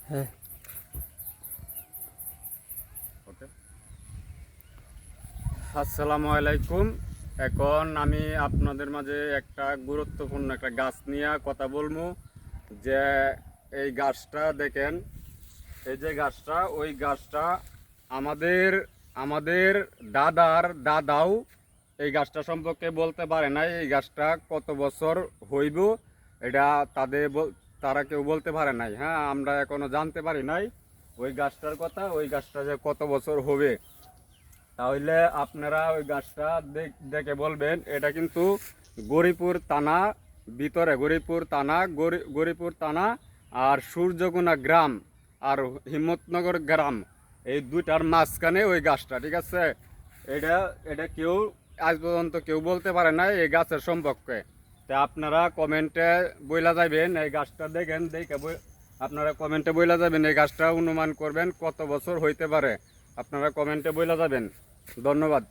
হ্যাঁ। আসসালামু আলাইকুম। এখন আমি আপনাদের মাঝে একটা গুরুত্বপূর্ণ একটা গাছ নিয়ে কথা বলবো। যে এই গাছটা দেখেন, এই যে গাছটা, ওই গাছটা আমাদের আমাদের দাদার দাদাও এই গাছটা সম্পর্কে বলতে পারে নাই। এই গাছটা কত বছর হইব এটা তারা কেউ বলতে পারে নাই। হ্যাঁ, আমরা এখনো জানতে পারি নাই ওই গাছটার কথা, ওই গাছটা যে কত বছর হবে। তাহলে আপনারা ওই গাছটা দেখে বলবেন। এটা কিন্তু গরিপুর থানা, ভিতরে গরিপুর থানা আর সূর্যগুনা গ্রাম আর হিম্মতনগর গ্রাম, এই দুইটার মাঝখানে ওই গাছটা, ঠিক আছে। এটা এটা কেউ আজ পর্যন্ত কেউ বলতে পারে না এই গাছের সম্পর্কে। তা আপনারা কমেন্টে বইলা যাবেন, এই গাছটা দেখেন, আপনারা কমেন্টে বইলা যাবেন এই গাছটা অনুমান করবেন কত বছর হইতে পারে। আপনারা কমেন্টে বইলা যাবেন। ধন্যবাদ।